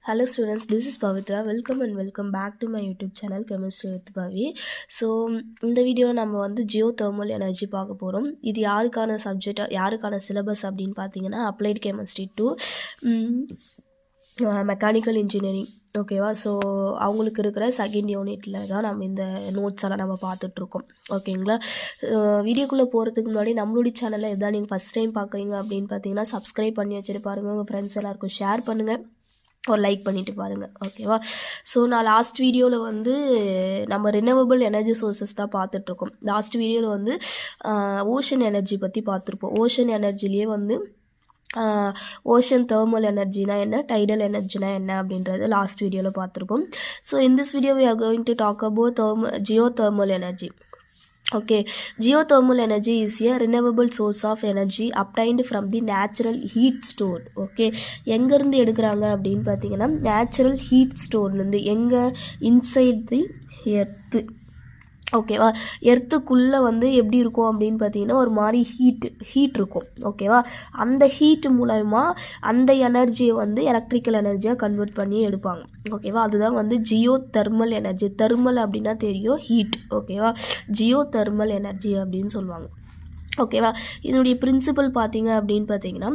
Hello students, this is Pavitra. Welcome back to my YouTube channel Chemistry with Pavi. So இந்த வீடியோவில் நம்ம வந்து geothermal energy பார்க்க போகிறோம். இது யாருக்கான சப்ஜெக்ட், யாருக்கான சிலபஸ் அப்படின்னு பார்த்தீங்கன்னா applied chemistry to mechanical engineering. ஓகேவா? ஸோ அவங்களுக்கு இருக்கிற செகண்ட் யூனிட்டில் தான் நம்ம இந்த நோட்ஸ் எல்லாம் நம்ம பார்த்துட்ருக்கோம். ஓகேங்களா? வீடியோக்குள்ளே போகிறதுக்கு முன்னாடி நம்மளுடைய சேனலில் எதாவது நீங்கள் ஃபஸ்ட் டைம் பார்க்குறீங்க அப்படின்னு பார்த்தீங்கன்னா சப்ஸ்கிரைப் பண்ணி வச்சுட்டு பாருங்கள். உங்கள் ஃப்ரெண்ட்ஸ் எல்லாருக்கும் ஷேர் பண்ணுங்கள், ஒரு லைக் பண்ணிவிட்டு பாருங்கள். ஓகேவா? ஸோ நான் லாஸ்ட் வீடியோவில் வந்து நம்ம ரினவபிள் எனர்ஜி சோர்ஸஸ் தான் பார்த்துட்ருக்கோம். லாஸ்ட் வீடியோவில் வந்து ஓஷன் எனர்ஜி பற்றி பார்த்துருப்போம். ஓஷன் எனர்ஜிலேயே வந்து ஓஷன் தெர்மல் எனர்ஜினா என்ன, டைடல் எனர்ஜினா என்ன அப்படின்றது லாஸ்ட் வீடியோவில் பார்த்துருப்போம். So in this video we are going to talk about geothermal energy. Okay, geothermal energy is a renewable source of energy obtained from the natural heat stored. Okay, எங்கேருந்து எடுக்கிறாங்க அப்படின்னு பார்த்தீங்கன்னா natural heat ஸ்டோர்லேருந்து. எங்கே? Inside the earth. ஓகேவா? எர்த்துக்குள்ளே வந்து எப்படி இருக்கும் அப்படின்னு பார்த்தீங்கன்னா ஒரு மாதிரி ஹீட் இருக்கும். ஓகேவா? அந்த ஹீட் மூலமா அந்த எனர்ஜியை வந்து எலக்ட்ரிக்கல் எனர்ஜியாக கன்வெர்ட் பண்ணி எடுப்பாங்க. ஓகேவா? அதுதான் வந்து ஜியோ தெர்மல் எனர்ஜி. தெர்மல் அப்படின்னா தெரியும், ஹீட். ஓகேவா? ஜியோ தெர்மல் எனர்ஜி அப்படின்னு சொல்லுவாங்க. ஓகேவா? இதனுடைய பிரின்சிபல் பார்த்தீங்க அப்படின்னு பார்த்தீங்கன்னா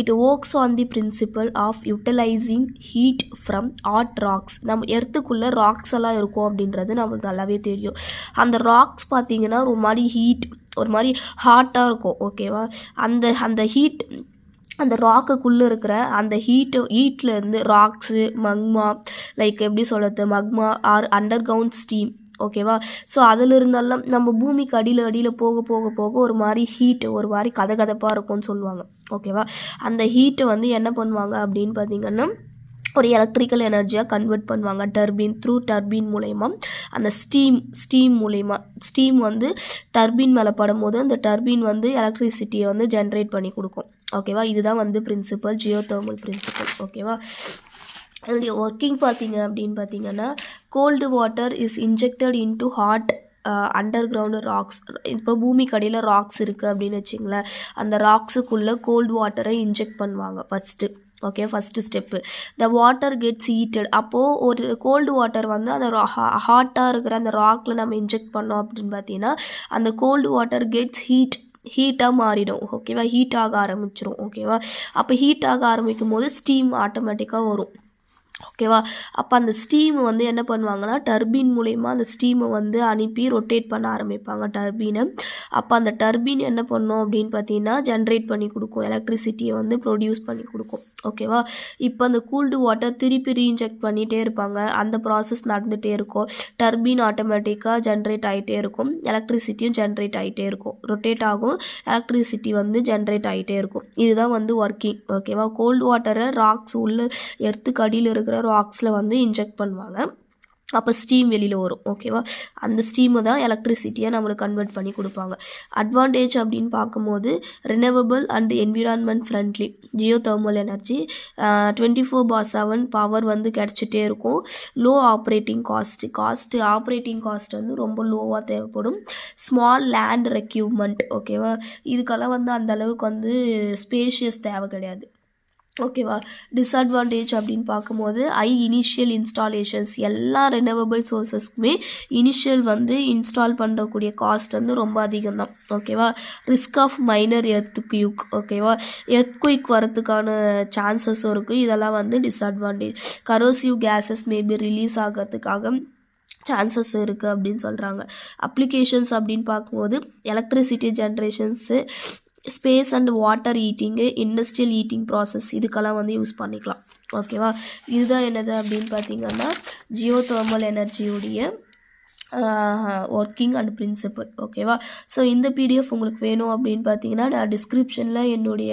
it works on the principle of utilising heat from hot rocks. நம்ம எர்த்துக்குள்ளே ராக்ஸ் எல்லாம் இருக்கும் அப்படின்றது நமக்கு நல்லாவே தெரியும். அந்த ராக்ஸ் பார்த்தீங்கன்னா ஒரு மாதிரி ஹாட்டாக இருக்கும். ஓகேவா? அந்த ஹீட், அந்த ராக்குக்குள்ளே இருக்கிற அந்த ஹீட்லேருந்து ராக்ஸு, மக்மா, லைக் எப்படி சொல்கிறது, மக்மா ஆர் அண்டர் கிரவுண்ட் ஸ்டீம். ஓகேவா? ஸோ அதில் இருந்தாலும் நம்ம பூமிக்கு அடியில் போக போக போக ஒரு மாதிரி ஹீட்டு, ஒரு மாதிரி கதகதப்பாக இருக்கும்னு சொல்லுவாங்க. ஓகேவா? அந்த ஹீட்டை வந்து என்ன பண்ணுவாங்க அப்படின்னு பார்த்தீங்கன்னா ஒரு எலக்ட்ரிக்கல் எனர்ஜியாக கன்வெர்ட் பண்ணுவாங்க. டர்பீன் மூலயமா, அந்த ஸ்டீம் மூலயமா. ஸ்டீம் வந்து டர்பீன் மேலே படும்போது அந்த டர்பீன் வந்து எலக்ட்ரிசிட்டியை வந்து ஜென்ரேட் பண்ணி கொடுக்கும். ஓகேவா? இதுதான் வந்து பிரின்சிபல், ஜியோதெர்மல் பிரின்சிபல். ஓகேவா? அதனுடைய ஒர்க்கிங் பார்த்தீங்க அப்படின்னு பார்த்தீங்கன்னா cold water is injected into hot under ground rocks. இப்போ பூமிக்கு அடியில் ராக்ஸ் இருக்குது அப்படின்னு வச்சிங்களேன். அந்த ராக்ஸுக்குள்ளே கோல்டு வாட்டரை இன்ஜெக்ட் பண்ணுவாங்க first. Okay, first step. The water gets heated. அப்போது ஒரு கோல்டு வாட்டர் வந்து அந்த ஹாட்டாக இருக்கிற அந்த ராக்கில் நம்ம இன்ஜெக்ட் பண்ணோம் அப்படின்னு பார்த்தீங்கன்னா அந்த கோல்டு வாட்டர் கெட்ஸ் ஹீட்டாக மாறிடும். ஓகேவா? ஹீட் ஆக ஆரம்பிச்சிடும். ஓகேவா? அப்போ ஹீட் ஆக ஆரம்பிக்கும் போது ஸ்டீம் ஆட்டோமேட்டிக்காக வரும். ஓகேவா? அப்போ அந்த ஸ்டீமை வந்து என்ன பண்ணுவாங்கன்னா டர்பீன் மூலயமா அந்த ஸ்டீமை வந்து அனுப்பி ரொட்டேட் பண்ண ஆரம்பிப்பாங்க டர்பீனை. அப்போ அந்த டர்பீன் என்ன பண்ணும் அப்படின்னு பார்த்தீங்கன்னா ஜென்ரேட் பண்ணி கொடுக்கும், எலக்ட்ரிசிட்டியை வந்து ப்ரொடியூஸ் பண்ணி கொடுக்கும். ஓகேவா? இப்போ அந்த கூல்டு வாட்டர் திருப்பி ரீஇன்ஜெக்ட் பண்ணிகிட்டே இருப்பாங்க. அந்த ப்ராசஸ் நடந்துகிட்டே இருக்கும். டர்பீன் ஆட்டோமேட்டிக்காக ஜென்ரேட் ஆகிட்டே இருக்கும், எலக்ட்ரிசிட்டியும் ஜென்ரேட் ஆகிட்டே இருக்கும், ரொட்டேட் ஆகும், எலக்ட்ரிசிட்டி வந்து ஜென்ரேட் ஆகிட்டே இருக்கும். இதுதான் வந்து ஒர்க்கிங். ஓகேவா? கோல்டு வாட்டரை ராக்ஸ் உள்ள எர்த்துக்கு அடியில் இருக்கிற ராக்ஸில் வந்து இன்ஜெக்ட் பண்ணுவாங்க. அப்போ ஸ்டீம் வெளியில் வரும். ஓகேவா? அந்த ஸ்டீமை தான் எலக்ட்ரிசிட்டியாக நம்மளுக்கு கன்வெர்ட் பண்ணி கொடுப்பாங்க. அட்வான்டேஜ் அப்படின்னு பார்க்கும்போது renewable and environment friendly geothermal energy. 24/7 power வந்து கிடச்சிட்டே இருக்கும். லோ ஆப்ரேட்டிங் ஆப்ரேட்டிங் காஸ்ட் வந்து ரொம்ப லோவாக தேவைப்படும். Small land ரெக்யூப்மெண்ட். ஓகேவா? இதுக்கெல்லாம் வந்து அந்த அளவுக்கு வந்து ஸ்பேஷியஸ் தேவை கிடையாது. ஓகேவா? டிஸ்அட்வான்டேஜ் அப்படின்னு பார்க்கும்போது இனிஷியல் இன்ஸ்டாலேஷன்ஸ். எல்லா ரெனவபிள் சோர்ஸஸ்க்குமே இனிஷியல் வந்து இன்ஸ்டால் பண்ணுறக்கூடிய காஸ்ட் வந்து ரொம்ப அதிகம் தான். ஓகேவா? Risk of minor earthquake. ஓகேவா? எர்த்குயிக் வரத்துக்கான சான்சஸும் இருக்குது. இதெல்லாம் வந்து disadvantage. Corrosive gases maybe release ஆகிறதுக்காக சான்சஸ் இருக்குது அப்படின்னு சொல்கிறாங்க. அப்ளிகேஷன்ஸ் அப்படின்னு பார்க்கும்போது electricity generations, space and water heating, industrial heating process, இதுக்கெல்லாம் வந்து யூஸ் பண்ணிக்கலாம். ஓகேவா? இதுதான் என்னது அப்படின்னு பார்த்தீங்கன்னா ஜியோதெர்மல் எனர்ஜியுடைய ஒர்க்கிங் அண்ட் பிரின்சிபல். ஓகேவா? ஸோ இந்த பிடிஎஃப் உங்களுக்கு வேணும் அப்படின்னு பார்த்தீங்கன்னா நான் டிஸ்கிரிப்ஷனில் என்னுடைய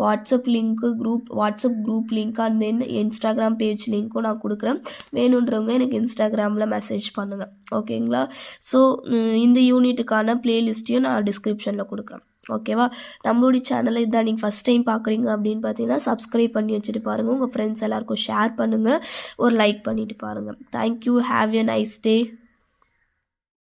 WhatsApp group link and then Instagram page லிங்க்கும் நான் கொடுக்குறேன். வேணுன்றவங்க எனக்கு இன்ஸ்டாகிராமில் மெசேஜ் பண்ணுங்கள். ஓகேங்களா? ஸோ இந்த யூனிட்டுக்கான ப்ளேலிஸ்ட்டையும் நான் டிஸ்கிரிப்ஷனில் கொடுக்குறேன். ஓகேவா? நம்மளுடைய சேனலை இதான் நீங்கள் ஃபஸ்ட் டைம் பார்க்குறீங்க அப்படின்னு பார்த்தீங்கன்னா சப்ஸ்கிரைப் பண்ணி வச்சுட்டு பாருங்கள். உங்கள் ஃப்ரெண்ட்ஸ் எல்லாருக்கும் ஷேர் பண்ணுங்கள், ஒரு லைக் பண்ணிவிட்டு பாருங்கள். Thank you. Have a nice day.